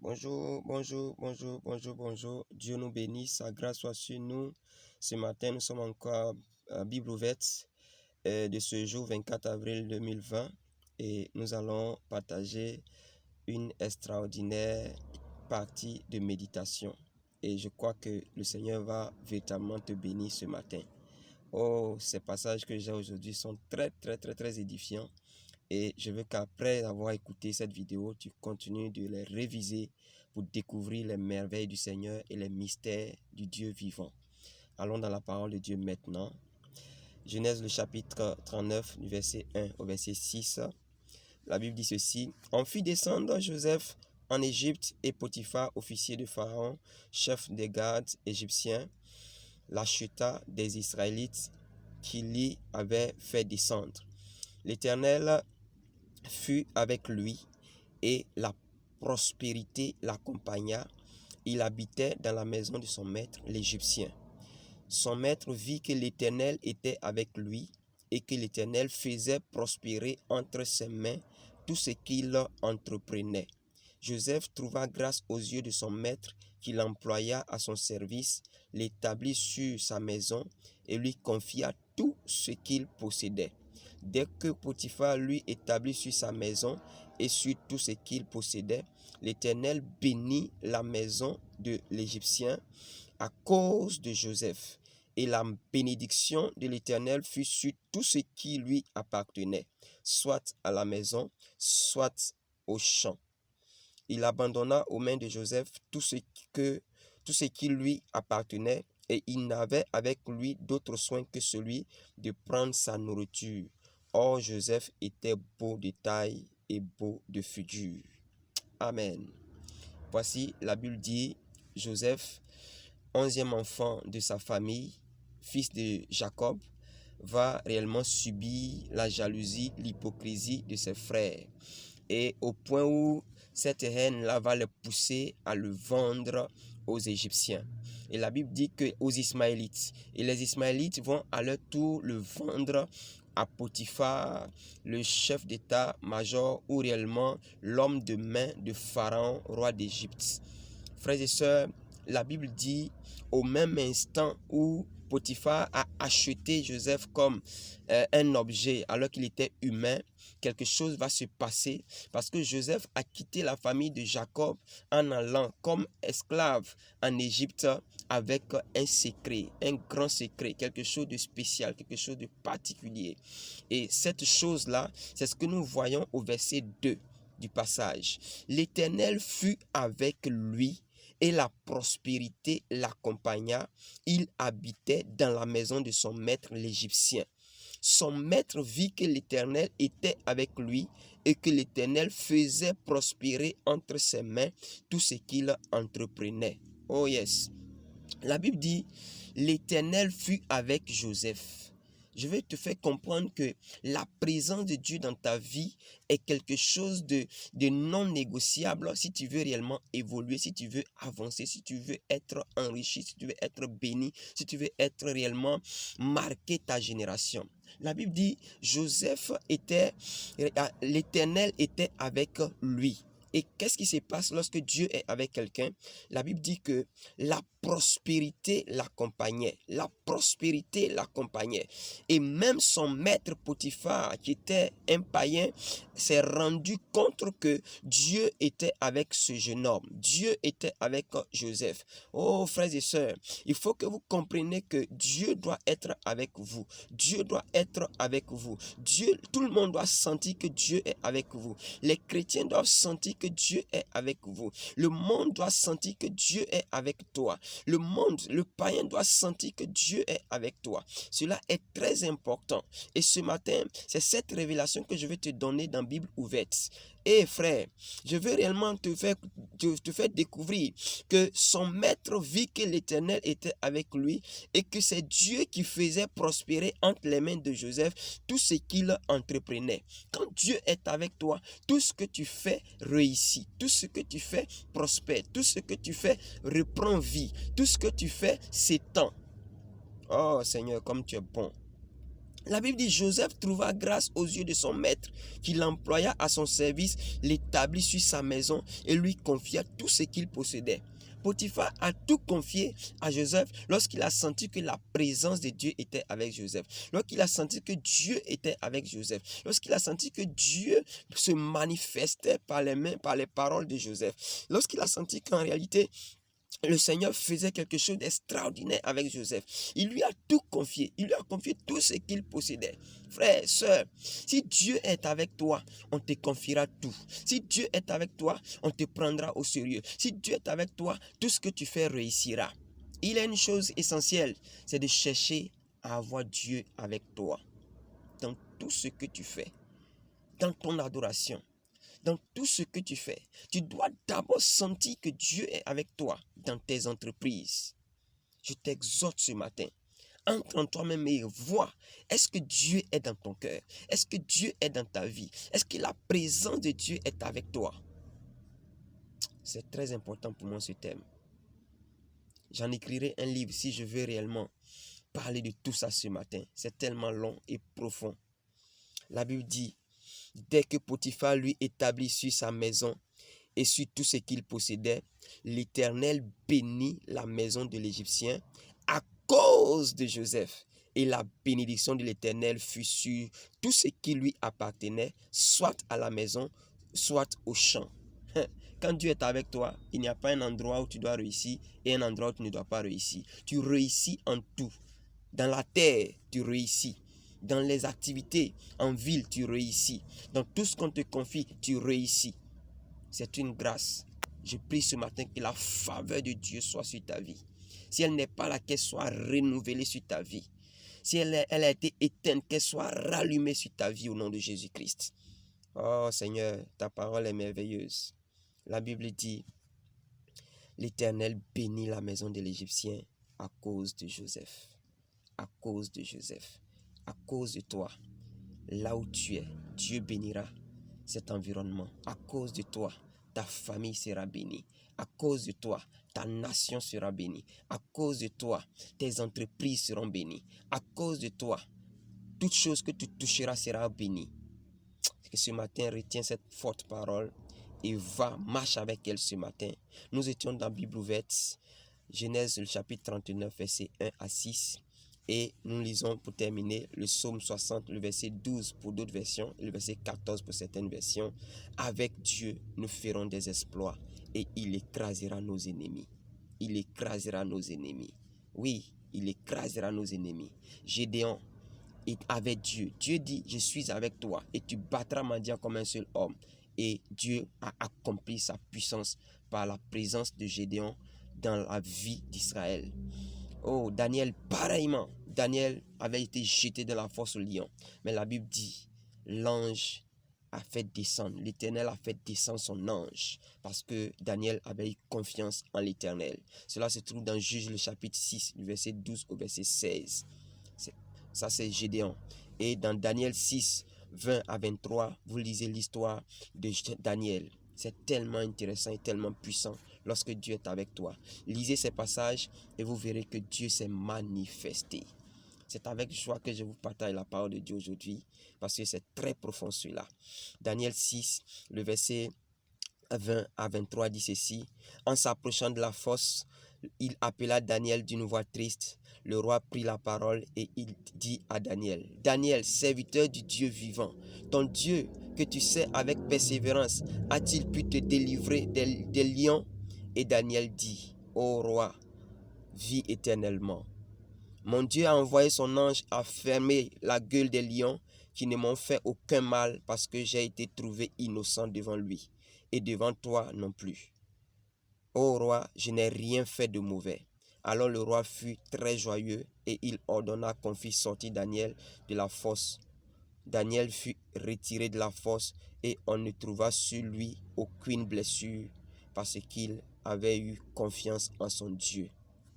Bonjour, bonjour, bonjour, bonjour, bonjour. Dieu nous bénisse, sa grâce soit sur nous. Ce matin, nous sommes encore à Bible ouverte de ce jour 24 avril 2020 et nous allons partager une extraordinaire partie de méditation. Et je crois que le Seigneur va véritablement te bénir ce matin. Oh, ces passages que j'ai aujourd'hui sont très édifiants. Et je veux qu'après avoir écouté cette vidéo, tu continues de les réviser pour découvrir les merveilles du Seigneur et les mystères du Dieu vivant. Allons dans la parole de Dieu maintenant. Genèse le chapitre 39, du verset 1 au verset 6. La Bible dit ceci. On fit descendre Joseph en Égypte et Potiphar, officier de Pharaon, chef des gardes égyptiens, l'acheta des Israélites qui l'y avaient fait descendre. L'Éternel fut avec lui et la prospérité l'accompagna. Il habitait dans la maison de son maître, l'Égyptien. Son maître vit que l'Éternel était avec lui et que l'Éternel faisait prospérer entre ses mains tout ce qu'il entreprenait. Joseph trouva grâce aux yeux de son maître qui l'employa à son service, l'établit sur sa maison et lui confia tout ce qu'il possédait. Dès que Potiphar lui établit sur sa maison et sur tout ce qu'il possédait, l'Éternel bénit la maison de l'Égyptien à cause de Joseph. Et la bénédiction de l'Éternel fut sur tout ce qui lui appartenait, soit à la maison, soit au champ. Il abandonna aux mains de Joseph tout ce qui lui appartenait, et il n'avait avec lui d'autre soin que celui de prendre sa nourriture. Or, Joseph était beau de taille et beau de figure. Amen. Voici, la Bible dit, Joseph, 11e enfant de sa famille, fils de Jacob, va réellement subir la jalousie, l'hypocrisie de ses frères. Et au point où cette haine-là va le pousser à le vendre aux Égyptiens. Et la Bible dit que aux Ismaélites. Et les Ismaélites vont à leur tour le vendre à Potiphar, le chef d'état-major ou réellement l'homme de main de Pharaon, roi d'Égypte. Frères et sœurs, la Bible dit au même instant où Potiphar a acheté Joseph comme un objet alors qu'il était humain, quelque chose va se passer parce que Joseph a quitté la famille de Jacob en allant comme esclave en Égypte avec un secret, un grand secret, quelque chose de spécial, quelque chose de particulier. Et cette chose-là, c'est ce que nous voyons au verset 2 du passage. L'Éternel fut avec lui et la prospérité l'accompagna. Il habitait dans la maison de son maître l'Égyptien. Son maître vit que l'Éternel était avec lui et que l'Éternel faisait prospérer entre ses mains tout ce qu'il entreprenait. Oh yes. La Bible dit, l'Éternel fut avec Joseph. Je vais te faire comprendre que la présence de Dieu dans ta vie est quelque chose de non négociable si tu veux réellement évoluer, si tu veux avancer, si tu veux être enrichi, si tu veux être béni, si tu veux être réellement marqué ta génération. La Bible dit, l'Éternel était avec lui. Et qu'est-ce qui se passe lorsque Dieu est avec quelqu'un? La Bible dit que la prospérité l'accompagnait. La prospérité l'accompagnait. Et même son maître Potiphar, qui était un païen, s'est rendu compte que Dieu était avec ce jeune homme. Dieu était avec Joseph. Oh, frères et sœurs, il faut que vous compreniez que Dieu doit être avec vous. Dieu doit être avec vous. Tout le monde doit sentir que Dieu est avec vous. Les chrétiens doivent sentir que Dieu est avec vous. Le monde doit sentir que Dieu est avec toi. Le monde, le païen doit sentir que Dieu est avec toi. Cela est très important. Et ce matin, c'est cette révélation que je vais te donner dans Bible ouverte. Et frère, je veux réellement te faire découvrir que son maître vit que l'Éternel était avec lui et que c'est Dieu qui faisait prospérer entre les mains de Joseph tout ce qu'il entreprenait. Quand Dieu est avec toi, tout ce que tu fais réussit, tout ce que tu fais prospère, tout ce que tu fais reprend vie, tout ce que tu fais s'étend. Oh Seigneur, comme tu es bon. La Bible dit, Joseph trouva grâce aux yeux de son maître, qui l'employa à son service, l'établit sur sa maison et lui confia tout ce qu'il possédait. Potiphar a tout confié à Joseph lorsqu'il a senti que la présence de Dieu était avec Joseph, lorsqu'il a senti que Dieu était avec Joseph, lorsqu'il a senti que Dieu se manifestait par les mains, par les paroles de Joseph, lorsqu'il a senti qu'en réalité, le Seigneur faisait quelque chose d'extraordinaire avec Joseph. Il lui a tout confié. Il lui a confié tout ce qu'il possédait. Frère, sœur, si Dieu est avec toi, on te confiera tout. Si Dieu est avec toi, on te prendra au sérieux. Si Dieu est avec toi, tout ce que tu fais réussira. Il y a une chose essentielle, c'est de chercher à avoir Dieu avec toi. Dans tout ce que tu fais, dans ton adoration, dans tout ce que tu fais, tu dois d'abord sentir que Dieu est avec toi dans tes entreprises. Je t'exhorte ce matin. Entre en toi-même et vois, est-ce que Dieu est dans ton cœur? Est-ce que Dieu est dans ta vie? Est-ce que la présence de Dieu est avec toi? C'est très important pour moi ce thème. J'en écrirai un livre si je veux réellement parler de tout ça ce matin. C'est tellement long et profond. La Bible dit, dès que Potiphar lui établit sur sa maison et sur tout ce qu'il possédait, l'Éternel bénit la maison de l'Égyptien à cause de Joseph. Et la bénédiction de l'Éternel fut sur tout ce qui lui appartenait, soit à la maison, soit au champ. Quand Dieu est avec toi, il n'y a pas un endroit où tu dois réussir et un endroit où tu ne dois pas réussir. Tu réussis en tout. Dans la terre, tu réussis. Dans les activités, en ville, tu réussis. Dans tout ce qu'on te confie, tu réussis. C'est une grâce. Je prie ce matin que la faveur de Dieu soit sur ta vie. Si elle n'est pas là, qu'elle soit renouvelée sur ta vie. Si elle a été éteinte, qu'elle soit rallumée sur ta vie au nom de Jésus-Christ. Oh Seigneur, ta parole est merveilleuse. La Bible dit, l'Éternel bénit la maison de l'Égyptien à cause de Joseph. À cause de Joseph. À cause de toi. Là où tu es, Dieu bénira cet environnement. À cause de toi, ta famille sera bénie. À cause de toi, ta nation sera bénie. À cause de toi, tes entreprises seront bénies. À cause de toi, toute chose que tu toucheras sera bénie. Que ce matin, retiens cette forte parole et marche avec elle ce matin. Nous étions dans la Bible ouverte, Genèse le chapitre 39, versets 1 à 6. Et nous lisons pour terminer le psaume 60, le verset 12 pour d'autres versions, et le verset 14 pour certaines versions. Avec Dieu, nous ferons des exploits et il écrasera nos ennemis. Il écrasera nos ennemis. Oui, il écrasera nos ennemis. Gédéon est avec Dieu. Dieu dit, je suis avec toi et tu battras Madian comme un seul homme. Et Dieu a accompli sa puissance par la présence de Gédéon dans la vie d'Israël. Oh, Daniel, pareillement. Daniel avait été jeté dans la fosse au lion. Mais la Bible dit, l'ange a fait descendre, l'Éternel a fait descendre son ange parce que Daniel avait eu confiance en l'Éternel. Cela se trouve dans Juge le chapitre 6, du verset 12 au verset 16. Ça, c'est Gédéon. Et dans Daniel 6, 20 à 23, vous lisez l'histoire de Daniel. C'est tellement intéressant et tellement puissant lorsque Dieu est avec toi. Lisez ces passages et vous verrez que Dieu s'est manifesté. C'est avec joie que je vous partage la parole de Dieu aujourd'hui parce que c'est très profond celui-là. Daniel 6, le verset 20 à 23 dit ceci. En s'approchant de la fosse, il appela Daniel d'une voix triste. Le roi prit la parole et il dit à Daniel, Daniel, serviteur du Dieu vivant, ton Dieu que tu sais avec persévérance, a-t-il pu te délivrer des lions? Et Daniel dit, ô roi, vis éternellement. Mon Dieu a envoyé son ange à fermer la gueule des lions qui ne m'ont fait aucun mal parce que j'ai été trouvé innocent devant lui et devant toi non plus. Ô roi, je n'ai rien fait de mauvais. Alors le roi fut très joyeux et il ordonna qu'on fît sortir Daniel de la fosse. Daniel fut retiré de la fosse et on ne trouva sur lui aucune blessure parce qu'il avait eu confiance en son Dieu.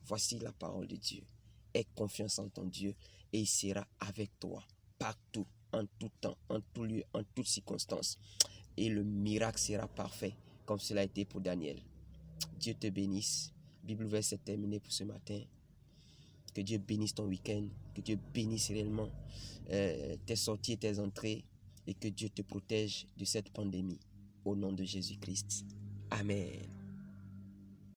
Voici la parole de Dieu. Aie confiance en ton Dieu et il sera avec toi partout, en tout temps, en tout lieu, en toutes circonstances. Et le miracle sera parfait comme cela a été pour Daniel. Dieu te bénisse. Bible ouverte, c'est terminé pour ce matin. Que Dieu bénisse ton week-end, que Dieu bénisse réellement tes sorties et tes entrées, et que Dieu te protège de cette pandémie. Au nom de Jésus-Christ. Amen.